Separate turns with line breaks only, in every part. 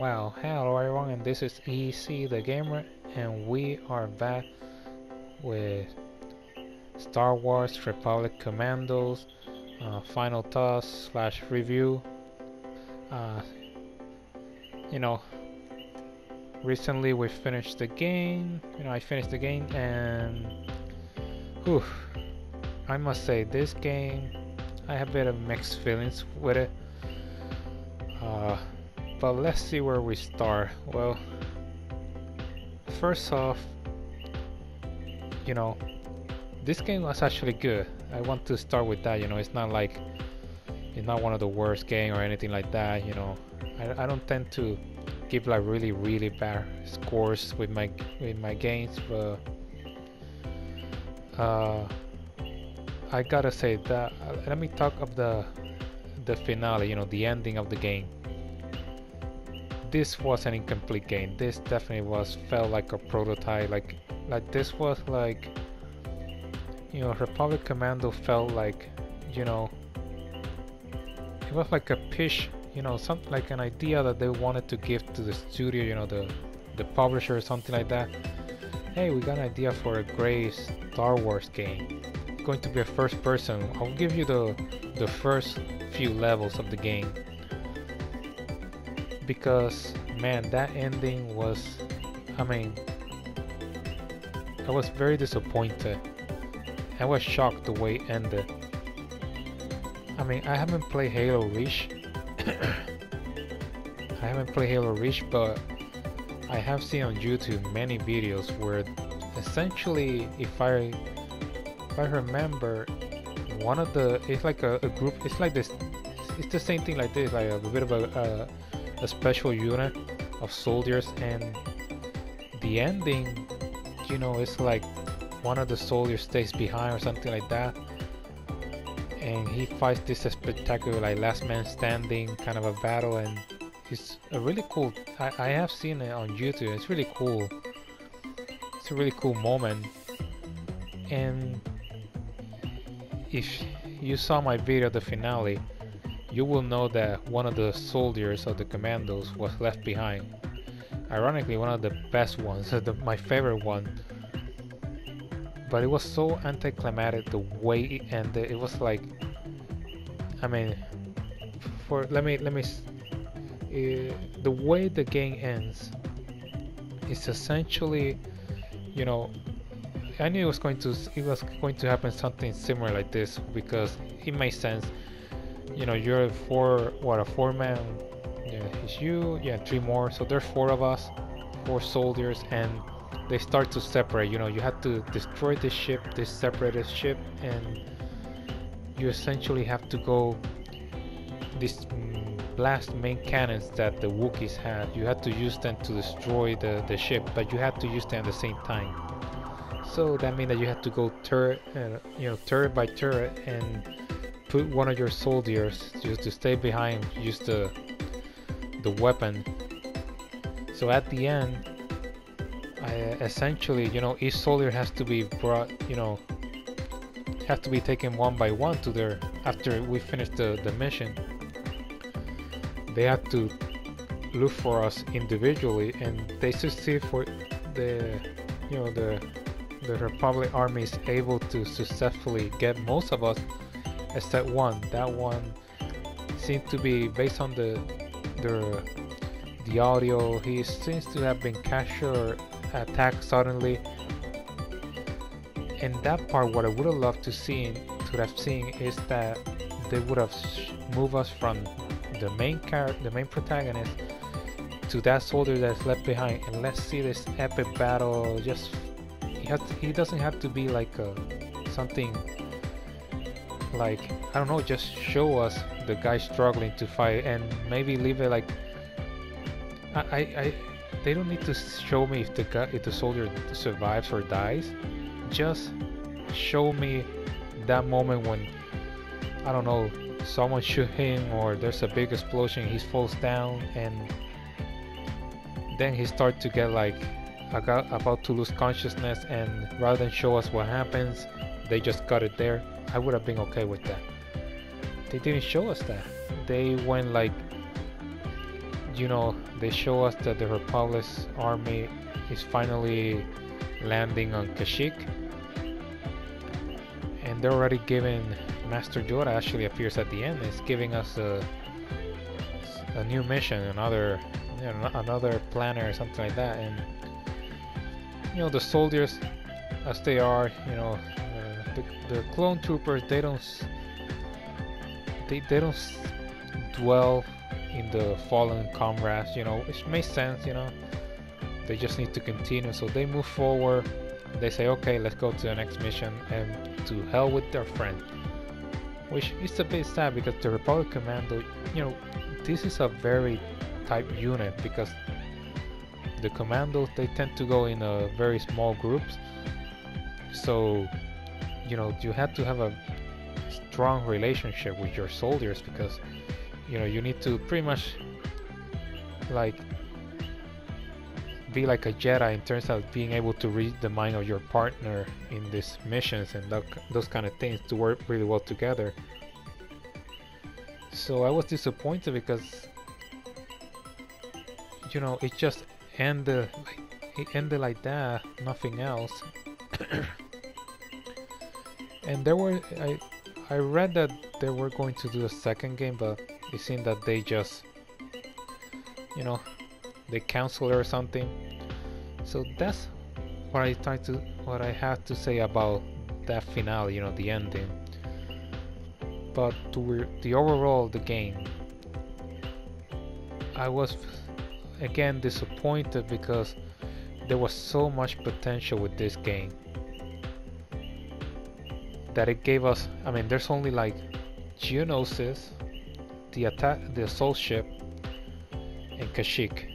Well, hello everyone, and this is EC the Gamer, and we are back with Star Wars Republic Commandos final thoughts slash review. Uh, you know, recently we finished the game. I finished the game, and whew, I must say this game, I have a bit of mixed feelings with it. But let's see where we start. Well, first off, this game was actually good. I want to start with that. It's not like it's not one of the worst games or anything like that. I don't tend to give like really bad scores with my games, but I gotta say that let me talk of the finale. The ending of the game. This was an incomplete game. This definitely felt like a prototype. Like this was like, Republic Commando felt like, it was like a pitch, something like an idea that they wanted to give to the studio, the publisher or something like that. Hey, we got an idea for a great Star Wars game. It's going to be a first person. I'll give you the first few levels of the game. Because man, that ending was, I was very disappointed. I was shocked the way it ended. I haven't played Halo Reach. But I have seen on YouTube many videos where essentially, if I remember, one of the, it's like a group, it's like this, it's the same thing like this, like a bit of a special unit of soldiers, and the ending, it's like one of the soldiers stays behind or something like that, and he fights this spectacular like last man standing kind of a battle, and it's a really cool, I have seen it on YouTube. It's really cool. It's a really cool moment. And if you saw my video, the finale, you will know that one of the soldiers of the commandos was left behind. Ironically, one of the best ones, my favorite one. But it was so anticlimactic the way it ended. It was like, the way the game ends is essentially, I knew it was going to happen something similar like this, because it makes sense. You're a four-man, it's you, three more, so there's four of us, four soldiers, and they start to separate. You have to destroy this ship, this separated ship, and you essentially have to go blast main cannons that the Wookiees had. You had to use them to destroy the ship, but you had to use them at the same time. So that means that you have to go turret by turret, and put one of your soldiers just to stay behind, use the weapon. So at the end, essentially, each soldier has to be brought, have to be taken one by one to their, after we finish the mission. They have to look for us individually, and they succeed for the Republic Army is able to successfully get most of us except one. That one seemed to be, based on the audio, he seems to have been captured or attacked suddenly. And that part, what I would have loved to have seen is that they would have moved us from the main protagonist to that soldier that's left behind, and let's see this epic battle. Just he doesn't have to be like something like, I don't know, just show us the guy struggling to fight, and maybe leave it like, they don't need to show me if the soldier survives or dies. Just show me that moment when, I don't know, someone shoot him, or there's a big explosion, he falls down, and then he starts to get like about to lose consciousness, and rather than show us what happens, they just got it there. I would have been okay with that. They didn't show us that. They went like you know, they show us that the Republic's army is finally landing on Kashyyyk, and they're already giving Master Yoda actually appears at the end. It's giving us a new mission, another another planet or something like that, and you know the soldiers, as they are, you know, the clone troopers, they don't dwell in the fallen comrades, you know, which makes sense, you know. They just need to continue, so they move forward. They say, okay, let's go to the next mission, and to hell with their friend. Which is a bit sad because the Republic Commando, you know, this is a very type unit because the commandos, they tend to go in very small groups. So, you know, you have to have a strong relationship with your soldiers because, you know, you need to pretty much like be like a Jedi in terms of being able to read the mind of your partner in these missions and those kind of things to work really well together. So I was disappointed because, you know, it just ended like that, nothing else. And there were I read that they were going to do a second game, but it seemed that they just, you know, they canceled it or something. So that's what I had to say about that finale, you know, the ending. But to the overall the game, I was again disappointed because there was so much potential with this game that it gave us. I mean, there's only like Geonosis, the assault ship, and Kashyyyk.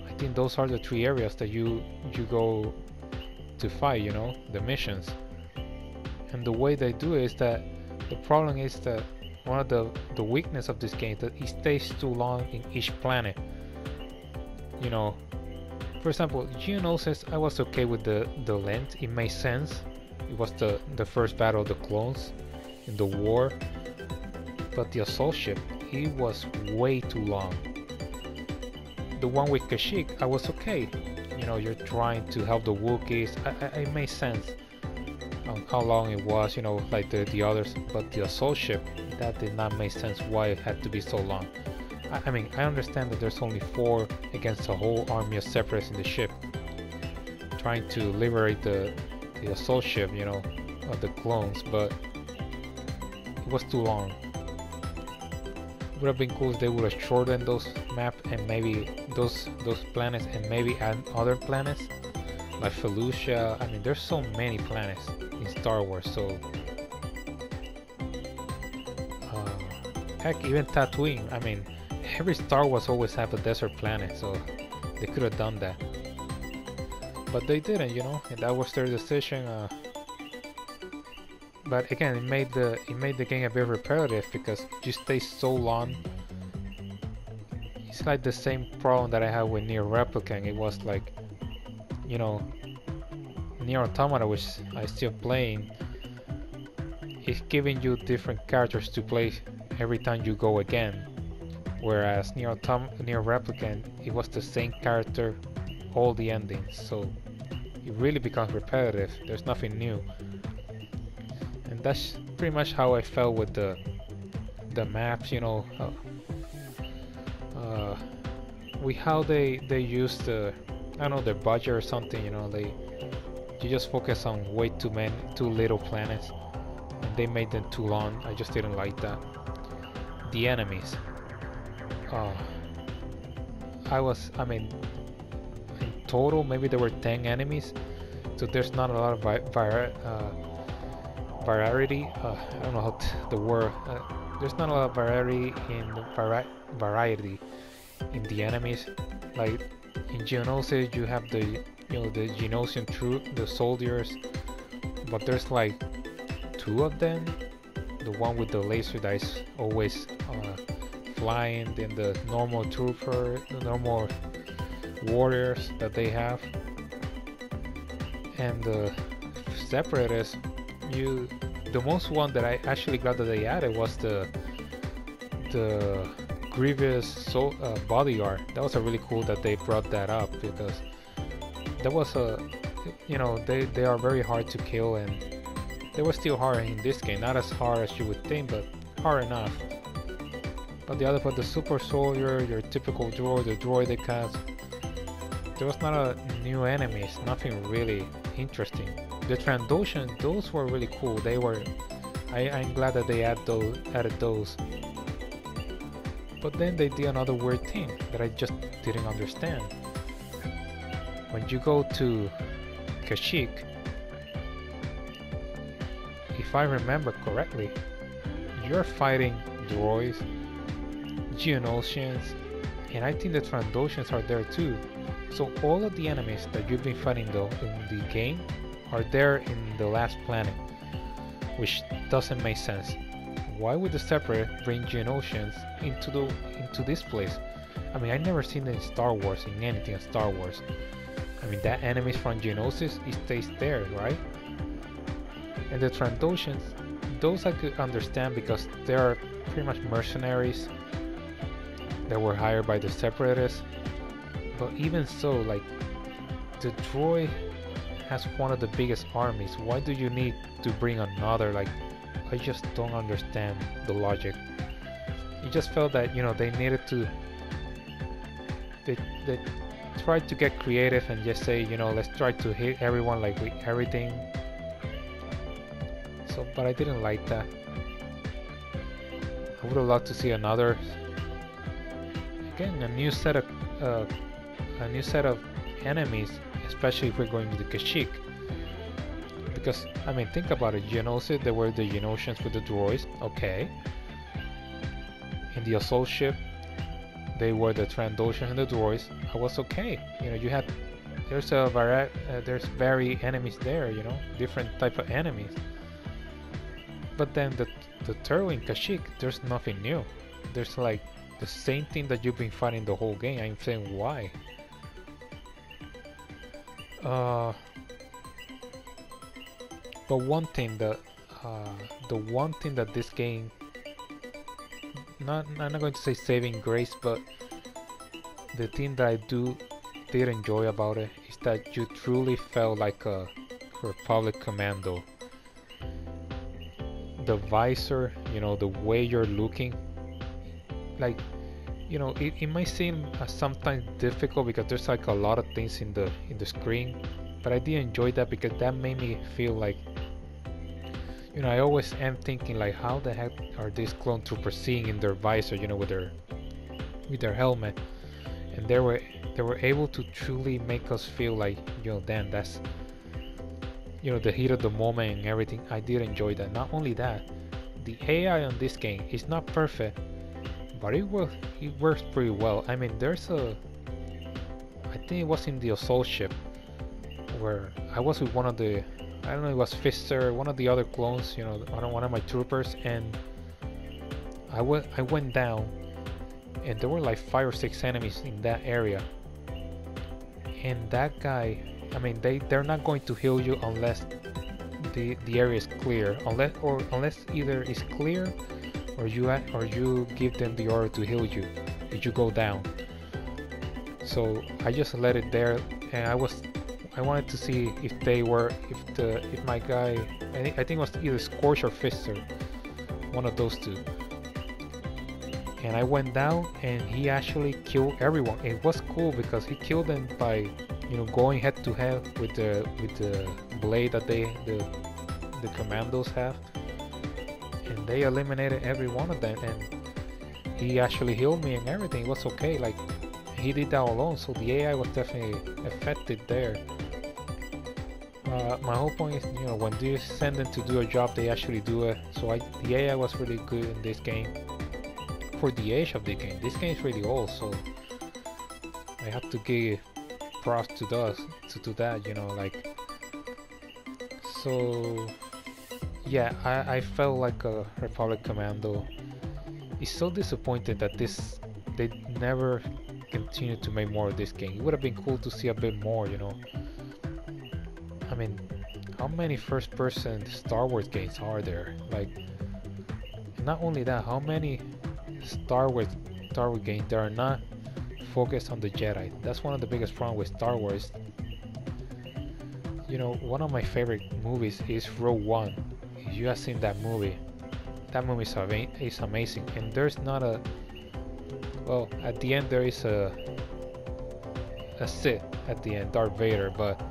I think those are the three areas that you go to fight, you know, the missions. And the way they do it is that the problem is that one of the weakness of this game is that it stays too long in each planet. You know, for example, Geonosis, I was okay with the length. It made sense. It was the first battle of the clones in the war. But the assault ship, it was way too long. The one with Kashyyyk, I was okay. You know, you're trying to help the Wookiees. It made sense on how long it was, you know, like the others. But the assault ship, that did not make sense why it had to be so long. I mean, I understand that there's only 4 against a whole army of separatists in the ship, trying to liberate the assault ship, you know, of the clones, but it was too long. It would have been cool if they would have shortened those maps and maybe those planets, and maybe add other planets like Felucia. I mean, there's so many planets in Star Wars, so heck, even Tatooine. I mean, every Star Wars always have a desert planet, so they could have done that. But they didn't, you know, and that was their decision. But again, it made the game a bit repetitive because you stay so long. It's like the same problem that I had with Nier Replicant. It was like, you know, Nier Automata, which I still playing, it's giving you different characters to play every time you go again. Whereas Nier Replicant, it was the same character all the endings, so it really becomes repetitive. There's nothing new, and that's pretty much how I felt with the maps. You know, with how they use the, I don't know, their budget or something. You know, you just focus on way too little planets, and they made them too long. I just didn't like that. The enemies. I mean, in total, maybe there were 10 enemies, so there's not a lot of variety. I don't know how the word. There's not a lot of variety in the enemies. Like in Geonosis, you have the Geonosian troop, the soldiers, but there's like 2 of them. The one with the laser that is always flying, then the normal trooper, the normal warriors that they have, and the separatists. The most one that I actually glad that they added was the Grievous bodyguard. That was a really cool that they brought that up, because that was a, you know, they are very hard to kill, and they were still hard in this game. Not as hard as you would think, but hard enough. But the other part, the super soldier, your typical droid, the droid they cast, there was not a new enemies, nothing really interesting. The Trandoshan, those were really cool. They were, I'm glad that they added those. But then they did another weird thing that I just didn't understand. When you go to Kashyyyk, if I remember correctly, you're fighting droids, Geonosians, and I think the Trandoshans are there too. So all of the enemies that you've been fighting though in the game are there in the last planet, which doesn't make sense. Why would the Separate bring Geonosians into this place? I mean, I never seen it in Star Wars, in anything in Star Wars. I mean, that enemies from Geonosis, it stays there, right? And the Trandoshans, those I could understand because they are pretty much mercenaries that were hired by the Separatists. But even so, like, the droid has one of the biggest armies. Why do you need to bring another? Like, I just don't understand the logic. It just felt that, you know, they needed to, they tried to get creative and just say, you know, let's try to hit everyone like with everything. So, but I didn't like that. I would have loved to see another, again, a new set of enemies, especially if we're going to the Kashyyyk. Because, I mean, think about it, Geonosis, there were the Geonosians with the droids, okay. In the assault ship, they were the Trandoshans and the droids, I was okay. You know, you had, there's very enemies there, you know, different type of enemies. But then the turtle in Kashyyyk, there's nothing new. There's like the same thing that you've been fighting the whole game. I'm saying, why? But one thing that this game, I'm not going to say saving grace, but the thing that I did enjoy about it is that you truly felt like a Republic Commando. The visor, you know, the way you're looking, like, you know, it might seem sometimes difficult because there's like a lot of things in the screen, but I did enjoy that because that made me feel like, you know, I always am thinking like, how the heck are these clone troopers seeing in their visor, you know, with their helmet, and they were able to truly make us feel like, you know, damn, that's, you know, the heat of the moment and everything. I did enjoy that. Not only that, the AI on this game is not perfect, but it works pretty well. I mean, I think it was in the assault ship where I was with one of the, I don't know, it was Fister, one of the other clones, you know, one of my troopers, and I went down, and there were like 5 or 6 enemies in that area, and that guy, I mean, they're not going to heal you unless the area is clear, unless either it's clear or you give them the order to heal you if you go down. So I just let it there, and I wanted to see if my guy, I think it was either Scorch or Fister, one of those two. And I went down, and he actually killed everyone. It was cool because he killed them by, you know, going head to head with the blade that the commandos have, and they eliminated every one of them. And he actually healed me and everything. It was okay. Like, he did that alone, so the AI was definitely effective there. My whole point is, you know, when you send them to do a job, they actually do it. So the AI was really good in this game for the age of the game. This game is really old, so I have to give props to that, you know, like. So yeah, I felt like a Republic Commando. It's so disappointed that they never continued to make more of this game. It would have been cool to see a bit more, you know. I mean, how many first-person Star Wars games are there? Like, not only that, how many Star Wars Star Wars games, they are not focused on the Jedi. That's one of the biggest problems with Star Wars. You know, one of my favorite movies is Rogue One. If you have seen that movie is amazing. And there's not a, well, at the end there is a Sith at the end, Darth Vader, but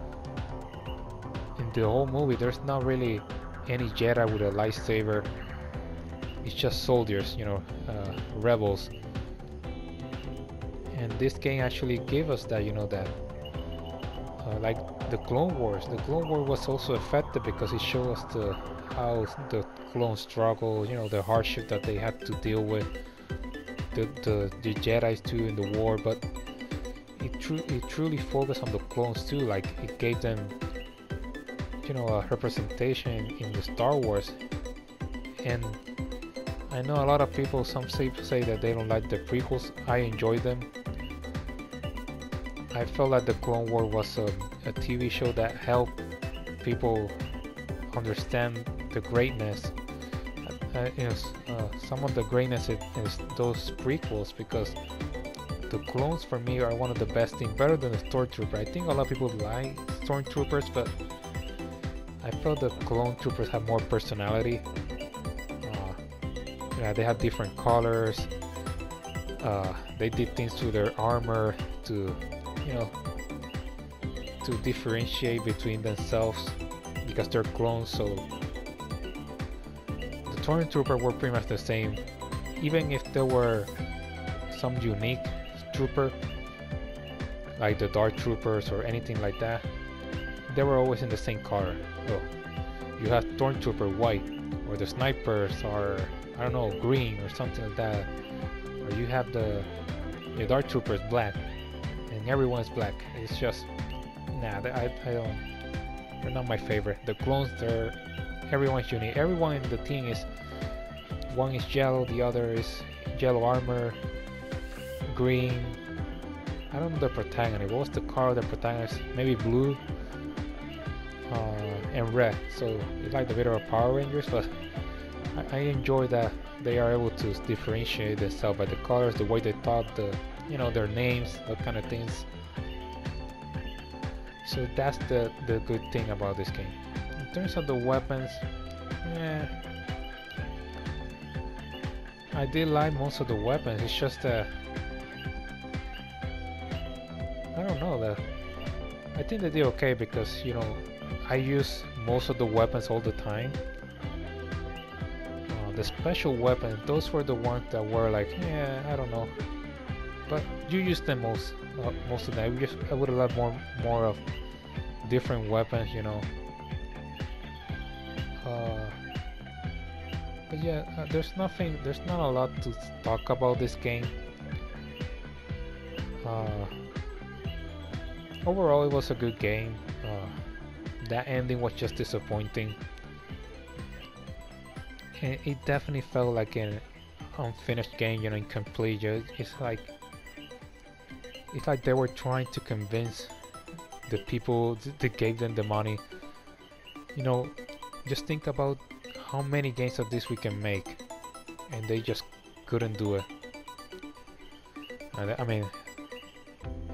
in the whole movie there's not really any Jedi with a lightsaber. It's just soldiers, you know, rebels. And this game actually gave us that, you know, that like the Clone Wars. The Clone War was also effective because it showed us how the clones struggle, you know, the hardship that they had to deal with, the Jedi's too in the war. But it truly focused on the clones too. Like it gave them, you know, a representation in the Star Wars. And I know a lot of people, some say that they don't like the prequels. I enjoy them. I felt like the Clone War was a TV show that helped people understand the greatness. Some of the greatness is those prequels, because the clones for me are one of the best things, better than the Stormtrooper. I think a lot of people like Stormtroopers, but I felt the clone troopers have more personality. Yeah, they have different colors. They did things to their armor to, you know, to differentiate between themselves because they're clones. So the Stormtrooper were pretty much the same, even if there were some unique trooper like the Dark Troopers or anything like that. They were always in the same color. So you have Stormtrooper white, or the snipers are, I don't know, green or something like that, or you have the Dark Troopers black, and everyone's black. It's just, nah, I don't, they're not my favorite. The clones, everyone's unique. Everyone in the team is, one is yellow, the other is yellow armor, green. I don't know the protagonist. What was the color of the protagonist? Maybe blue and red. So it's like the bit of Power Rangers, but I enjoy that they are able to differentiate themselves by the colors, the way they talk, you know, their names, those kind of things. So that's the good thing about this game. In terms of the weapons, I did like most of the weapons. It's just that I don't know, that I think they did okay, because, you know, I use most of the weapons all the time. The special weapons, those were the ones that were like, I don't know, but you use them most of them. I would have loved more of different weapons, you know. But yeah, there's not a lot to talk about this game. Overall, it was a good game. That ending was just disappointing. And it definitely felt like an unfinished game, you know, incomplete. It's like they were trying to convince the people that gave them the money. You know, just think about how many games of this we can make, and they just couldn't do it. I mean,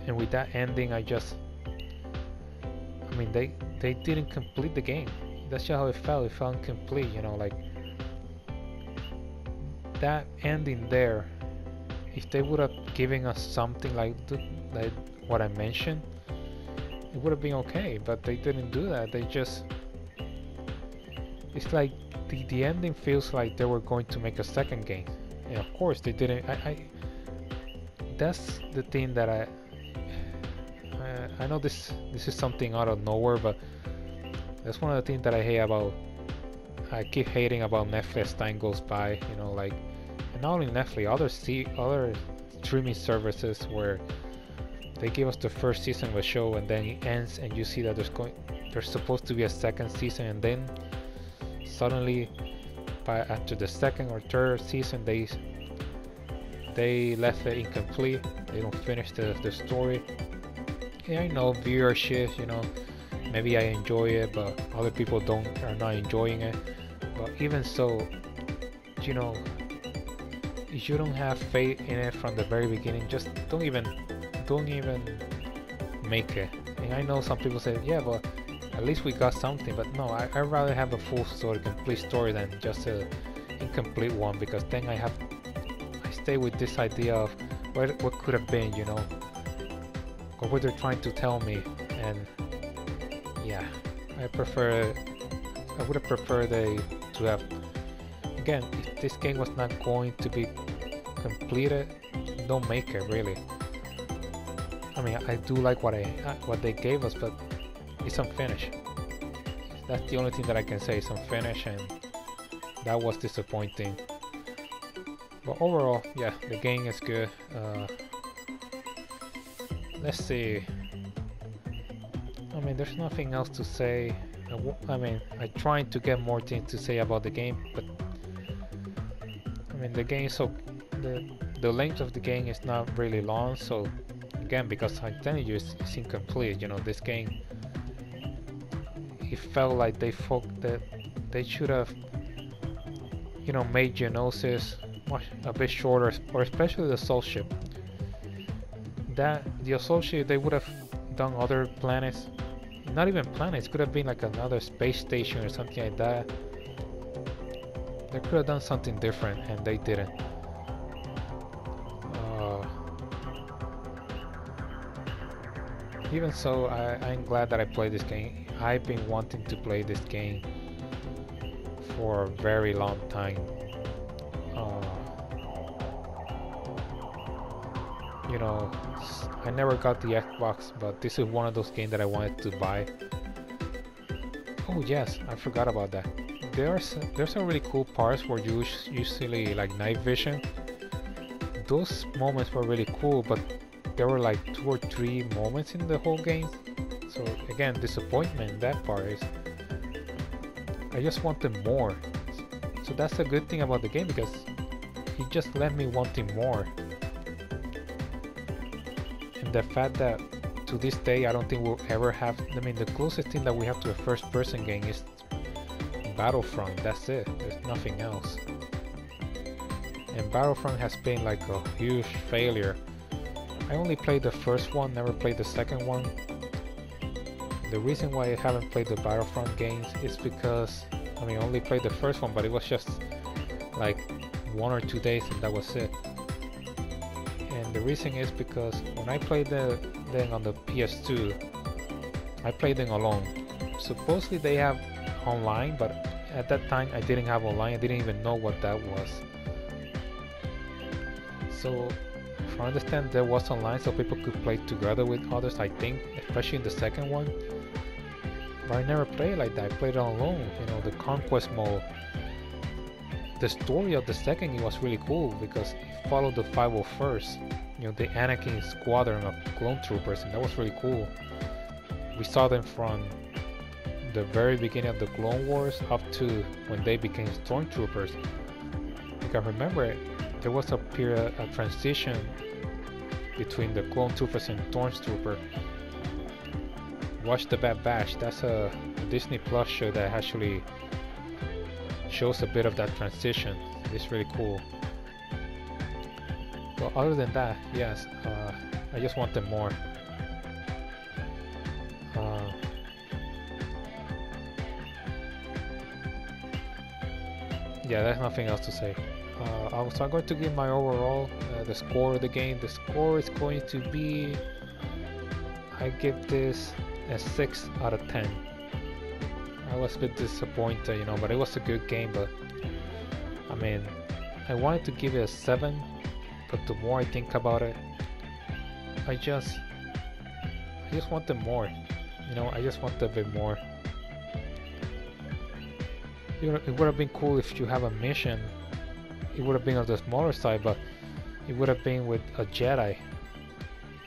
and with that ending, they didn't complete the game. That's just how it felt. It felt incomplete, you know, like that ending there. If they would have given us something like what I mentioned, it would have been okay. But they didn't do that. They just, it's like the ending feels like they were going to make a second game, and of course they didn't. That's the thing that I know this is something out of nowhere, but that's one of the things that I hate about. I keep hating about Netflix. Time goes by, you know, like, and not only Netflix, other streaming services where they give us the first season of a show and then it ends, and you see that there's supposed to be a second season, and then suddenly, after the second or third season, they left it incomplete. They don't finish the story. Yeah, I know viewership, you know, maybe I enjoy it, but other people are not enjoying it. But even so, you know, if you don't have faith in it from the very beginning, just don't even make it. And I know some people say, yeah, but at least we got something. But no, I'd rather have a full story, complete story, than just a incomplete one, because then I stay with this idea of what could have been, you know, or what they're trying to tell me. And yeah, I would have preferred to have, again, if this game was not going to be completed, don't make it, really. I mean, I do like what they gave us, but it's unfinished. That's the only thing that I can say. It's unfinished, and that was disappointing. But overall, yeah, the game is good. Let's see. I mean, there's nothing else to say. I mean, I tried to get more things to say about the game, but I mean, the game is so the length of the game is not really long. So again, because I'm telling you, it's incomplete. You know, this game, it felt like they should have, you know, made Geonosis a bit shorter, or especially the Soul Ship. That the Soul Ship, they would have done other planets. Not even planets, could have been like another space station or something like that. They could have done something different, and they didn't. Even so, I'm glad that I played this game. I've been wanting to play this game for a very long time. You know, I never got the Xbox, but this is one of those games that I wanted to buy. Oh yes, I forgot about that. There's some really cool parts where you usually like night vision. Those moments were really cool, but there were like 2 or 3 moments in the whole game. So again, disappointment. That part is, I just wanted more. So that's a good thing about the game, because it just left me wanting more. And the fact that to this day I don't think we'll ever have, I mean, the closest thing that we have to a first person game is Battlefront. That's it, there's nothing else. And Battlefront has been like a huge failure. I only played the first one, never played the second one. The reason why I haven't played the Battlefront games is because, I mean, I only played the first one, but it was just like 1 or 2 days and that was it. And the reason is because when I played them on the PS2, I played them alone. Supposedly they have online, but at that time I didn't have online. I didn't even know what that was. So if I understand, there was online so people could play together with others, I think, especially in the second one. But I never played like that. I played it alone. You know, the conquest mode. The story of the second game was really cool because it followed the 501st, you know, the Anakin squadron of clone troopers, and that was really cool. We saw them from the very beginning of the Clone Wars up to when they became stormtroopers. Like, I remember there was a period, a transition between the clone troopers and stormtrooper. Watch the Bad Batch. That's a Disney Plus show that actually shows a bit of that transition. It's really cool. But other than that, yes, I just wanted more. Yeah, there's nothing else to say. So I'm going to give my overall, the score of the game. The score is going to be, I give this a 6 out of 10. I was a bit disappointed, you know, but it was a good game. But I mean, I wanted to give it a 7, but the more I think about it, I just wanted more. You know, I just wanted a bit more. You know, it would have been cool if you have a mission. It would have been on the smaller side, but it would have been with a Jedi.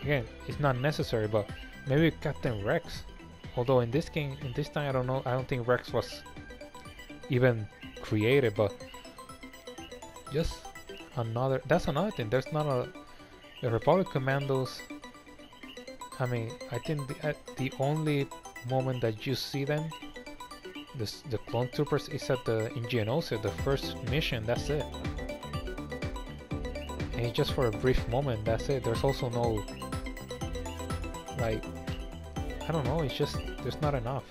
Again, it's not necessary, but maybe Captain Rex. Although in this game, in this time, I don't know. I don't think Rex was even created, but just another. That's another thing. There's not the Republic Commandos. I mean, I think the only moment that you see them, the clone troopers, is at in Geonosis, the first mission. That's it. and it's just for a brief moment. That's it. There's also no, like, I don't know, it's just there's not enough.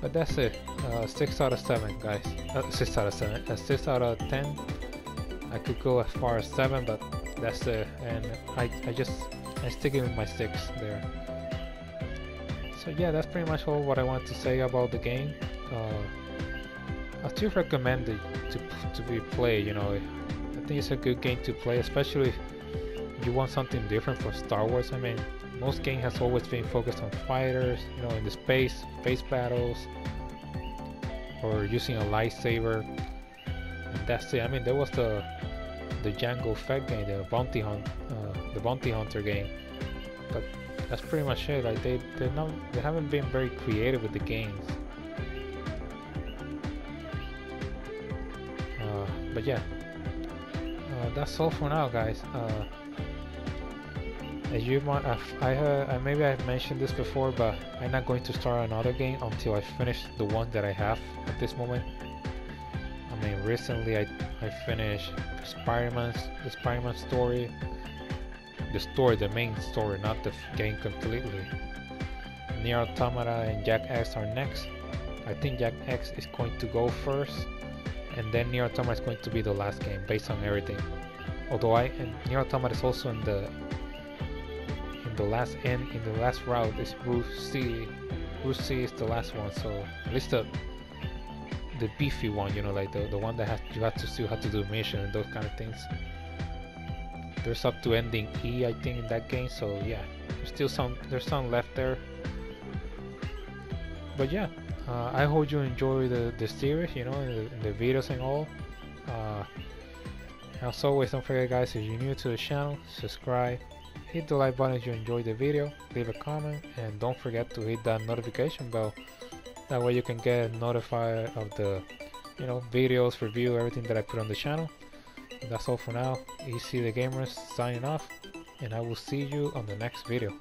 But that's it. 6 out of 7, guys. 6 out of 7. 6 out of 10. I could go as far as 7, but that's it. And I'm sticking with my 6 there. So yeah, that's pretty much all what I want to say about the game. I still recommend it to be played. You know, I think it's a good game to play, especially if you want something different for Star Wars. I mean, most game has always been focused on fighters, you know, in the space battles, or using a lightsaber, and that's it. I mean, there was the Jango Fett game, the Bounty Hunter game, but that's pretty much it. Like they haven't been very creative with the games. But yeah, that's all for now, guys. As you might have, maybe I've mentioned this before, but I'm not going to start another game until I finish the one that I have at this moment. I mean, recently I finished the Spider-Man story, the main story, not the game completely. Nier Automata and Jack X are next. I think Jack X is going to go first, and then Nier Automata is going to be the last game based on everything. Although Nier Automata is also in the last route is Route C. Route C is the last one, so at least the beefy one, you know, like the one that you have to still have to do mission and those kind of things. There's up to ending E, I think, in that game, so yeah, there's some left there. But yeah, I hope you enjoy the series, you know, the videos and all. As always, don't forget, guys, if you're new to the channel, subscribe, hit the like button if you enjoyed the video, leave a comment, and don't forget to hit that notification bell. That way you can get notified of the, you know, videos, review, everything that I put on the channel. And that's all for now. EC the Gamers signing off, and I will see you on the next video.